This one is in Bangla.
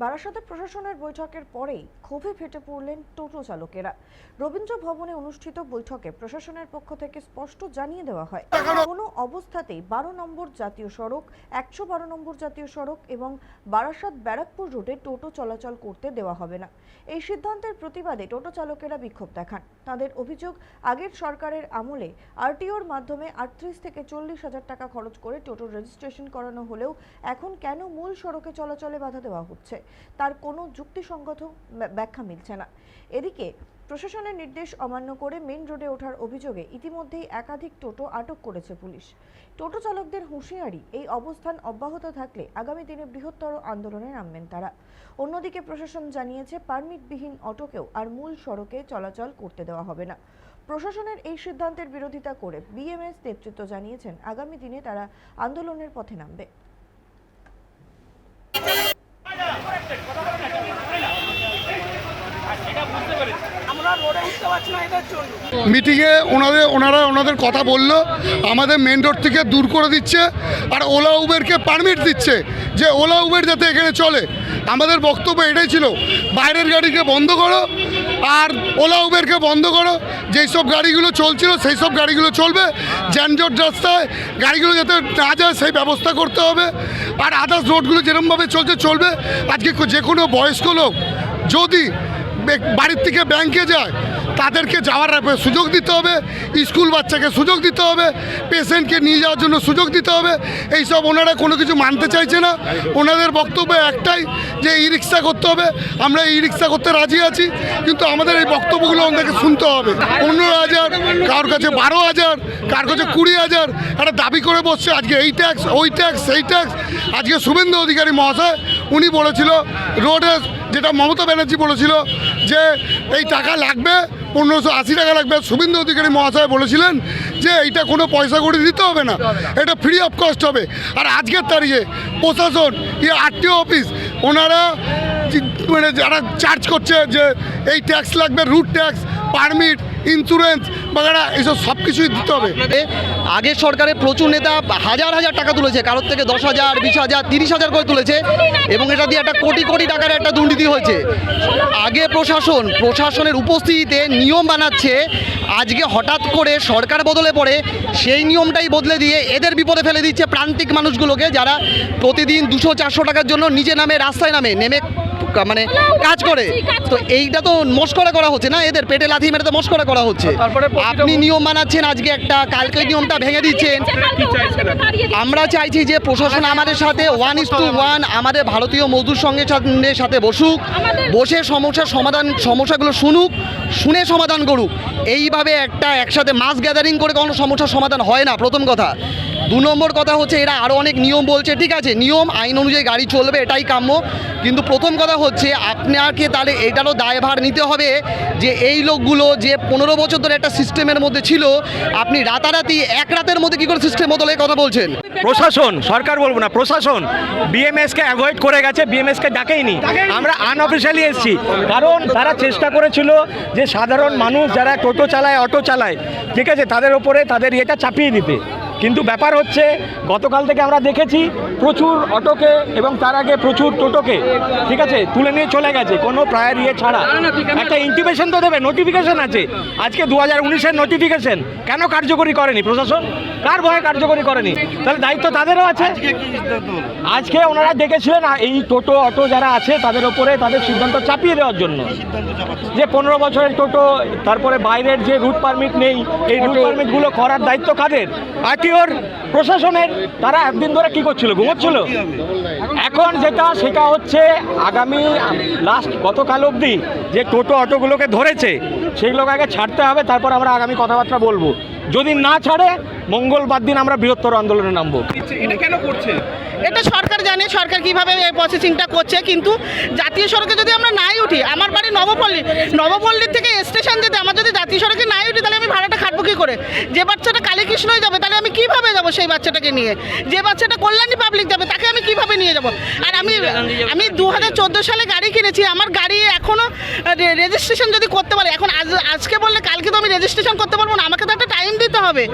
বারাসাতে প্রশাসনের বৈঠকের পরেই ক্ষোভে ফেটে পড়লেন টোটো চালকেরা। রবীন্দ্র ভবনে অনুষ্ঠিত বৈঠকে প্রশাসনের পক্ষ থেকে স্পষ্ট জানিয়ে দেওয়া হয়, কোনো অবস্থাতেই 12 নম্বর জাতীয় সড়ক, 112 নম্বর জাতীয় সড়ক এবং বারাসাত ব্যারাকপুর রোডে টোটো চলাচল করতে দেওয়া হবে না। এই সিদ্ধান্তের প্রতিবাদে টোটো চালকেরা বিক্ষোভ দেখান। তাদের অভিযোগ, আগের সরকারের আমলে আরটিওর মাধ্যমে 38 থেকে 40 হাজার টাকা খরচ করে টোটোর রেজিস্ট্রেশন করানো হলেও এখন কেন মূল সড়কে চলাচলে বাধা দেওয়া হচ্ছে তার কোনো যুক্তিসঙ্গত ব্যাখ্যা মিলছে না। এদিকে প্রশাসনের নির্দেশ অমান্য করে মেইন রোডে ওঠার অভিযোগে ইতিমধ্যেই একাধিক টোটো আটক করেছে পুলিশ। টোটো চালকদের হুঁশিয়ারি, এই অবস্থান অব্যাহত থাকলে আগামী দিনে বৃহত্তর আন্দোলনে নামবেন তারা। অন্যদিকে প্রশাসন জানিয়েছে পারমিটবিহীন অটোকেও আর মূল সড়কে চলাচল করতে দেওয়া হবে না। প্রশাসনের এই সিদ্ধান্তের বিরোধিতা করে বিএমএস নেতৃত্ব জানিয়েছেন আগামী দিনে তারা আন্দোলনের পথে নামবে। মিটিংয়ে ওনাদের কথা বললো, আমাদের মেন রোড থেকে দূর করে দিচ্ছে আর ওলা উবেরকে পারমিট দিচ্ছে যে ওলা উবের যাতে এখানে চলে। আমাদের বক্তব্য এটাই ছিল, বাইরের গাড়িকে বন্ধ করো আর ওলা উবেরকে বন্ধ করো। যেই সব গাড়িগুলো চলছিল সেই সব গাড়িগুলো চলবে, যানজট রাস্তায় গাড়িগুলো যাতে না যায় সেই ব্যবস্থা করতে হবে। আর আদার্স রোডগুলো যেরকমভাবে চলছে চলবে। আজকে যে কোনো বয়স্ক লোক যদি বাড়ির থেকে ব্যাংকে যায় তাদেরকে যাওয়ার সুযোগ দিতে হবে, স্কুল বাচ্চাকে সুযোগ দিতে হবে, পেশেন্টকে নিয়ে যাওয়ার জন্য সুযোগ দিতে হবে। এইসব ওনারা কোনো কিছু মানতে চাইছে না। ওনাদের বক্তব্য একটাই যে ই রিক্সা করতে হবে। আমরা ই রিক্সা করতে রাজি আছি, কিন্তু আমাদের এই বক্তব্যগুলো ওনাদেরকে শুনতে হবে। 15,000, কারোর কাছে 12,000, কার কাছে 20,000 একটা দাবি করে বসছে। আজকে এই ট্যাক্স, ওই ট্যাক্স, সেই ট্যাক্স। আজকে শুভেন্দু অধিকারী মহাশয় উনি বলেছিল, রোডে যেটা মমতা ব্যানার্জি বলেছিল যে এই টাকা লাগবে, 1580 টাকা লাগবে। শুভেন্দু অধিকারী মহাশয় বলেছিলেন যে এইটা কোনো পয়সা করে দিতে হবে না, এটা ফ্রি অফ কস্ট হবে। আর আজকের তারিখে প্রশাসন, আরটিও অফিস, ওনারা মানে যারা চার্জ করছে যে এই ট্যাক্স লাগবে, রুট ট্যাক্স, পারমিট, ইন্স্যুরেন্স বাগারা, এইসব সব কিছুই দিতে হবে। আগের সরকারে প্রচুর নেতা হাজার হাজার টাকা তুলেছে, কারোর থেকে 10,000, 20,000, 30,000 করে তুলেছে এবং এটা দিয়ে একটা কোটি কোটি টাকার একটা দুর্নীতি হয়েছে। আগে প্রশাসনের উপস্থিতিতে নিয়ম বানাচ্ছে, আজকে হঠাৎ করে সরকার বদলে পড়ে সেই নিয়মটাই বদলে দিয়ে এদের বিপদে ফেলে দিচ্ছে প্রান্তিক মানুষগুলোকে, যারা প্রতিদিন 200-400 টাকার জন্য নিজে রাস্তায় নেমে মানে কাজ করে। তো এইটা তো মস্করা করা হচ্ছে না, এদের পেটে লাথি মেরে তো মস্করা করা হচ্ছে। আপনি নিয়ম বানাচ্ছেন আজকে একটা, কালকে নিয়মটা ভেঙে দিচ্ছেন। আমরা চাইছি যে প্রশাসন আমাদের সাথে 1:1 আমাদের ভারতীয় মজদুর সংঘের সাথে বসে সমস্যাগুলো শুনে সমাধান করুক। এইভাবে একসাথে মাস গ্যাদারিং করে কোনো সমস্যার সমাধান হয় না, প্রথম কথা। 2 নম্বর কথা হচ্ছে, এরা আরও অনেক নিয়ম বলছে, ঠিক আছে, নিয়ম আইন অনুযায়ী গাড়ি চলবে, এটাই কাম্য। কিন্তু প্রথম কথা হচ্ছে, আপনাকে তাহলে এটারও দায়ভার নিতে হবে যে এই লোকগুলো যে 15 বছর ধরে একটা সিস্টেমের মধ্যে ছিল, আপনি রাতারাতি এক রাতের মধ্যে কী করে সিস্টেম বদলে কথা বলছেন? প্রশাসন, সরকার বলবো না, প্রশাসন বিএমএসকে অ্যাভয়েড করে গেছে, বিএমএসকে ডাকেইনি। আমরা আনঅফিশিয়ালি এসেছি, কারণ তারা চেষ্টা করেছিল যে সাধারণ মানুষ যারা টোটো চালায়, অটো চালায়, ঠিক আছে, তাদের ওপরে তাদের এটা চাপিয়ে দিতে। কিন্তু ব্যাপার হচ্ছে, গতকাল থেকে আমরা দেখেছি প্রচুর অটোকে এবং তার আগে প্রচুর টোটোকে, ঠিক আছে, তুলে নিয়ে চলে গেছে কোনো প্রায়র ছাড়া। একটা ইন্টিমেশন তো দেবে, নোটিফিকেশন আছে। আজকে 2019-এর নোটিফিকেশন কেন কার্যকরী করেনি প্রশাসন? কার ভয়ে কার্যকরী করেনি? তাহলে দায়িত্ব তাদেরও আছে। আজকে ওনারা ডেকেছিলেন এই টোটো অটো যারা আছে তাদের ওপরে তাদের সিদ্ধান্ত চাপিয়ে দেওয়ার জন্য, যে 15 বছরের টোটো, তারপরে বাইরের যে রুট পারমিট নেই, এই রুট পারমিটগুলো করার দায়িত্ব কাদের? আরটিওর, প্রশাসনের। তারা একদিন ধরে কি করছিল? ঘুমোচ্ছিল। এখন সেটা হচ্ছে আগামী গতকাল অবধি যে টোটো অটোগুলোকে ধরেছে সেইগুলোকে আগে ছাড়তে হবে, তারপর আমরা আগামী কথাবার্তা বলবো। যদি না ছাড়ে, মঙ্গলবার দিন আমরা বৃহত্তর আন্দোলনে নামবো। এটা কেন করছে? এটা সরকার জানে সরকার কিভাবে এই প্রসেসিংটা করছে, কিন্তু জাতীয় সড়কে যদি আমরা নাই উঠি, আমার বাড়ি নবপল্লীর থেকে স্টেশন যেতে আমার যদি জাতীয় সড়কে নাই উঠি, তাহলে আমি ভাড়াটা খাটবো কী করে? যে বাচ্চাটা কালীকৃষ্ণই যাবে, তাহলে আমি কিভাবে যাবো সেই বাচ্চাটাকে নিয়ে? যে বাচ্চাটা কল্যাণী পাবলিক যাবে, তাকে আমি কিভাবে নিয়ে যাবো? আর আমি 2014 সালে গাড়ি কিনেছি, আমার গাড়ি এখনও রেজিস্ট্রেশন যদি করতে পারে, এখন আজকে বললে কালকে তো আমি রেজিস্ট্রেশন করতে পারবো না, আমাকে তো একটা টাইম দিতে হবে।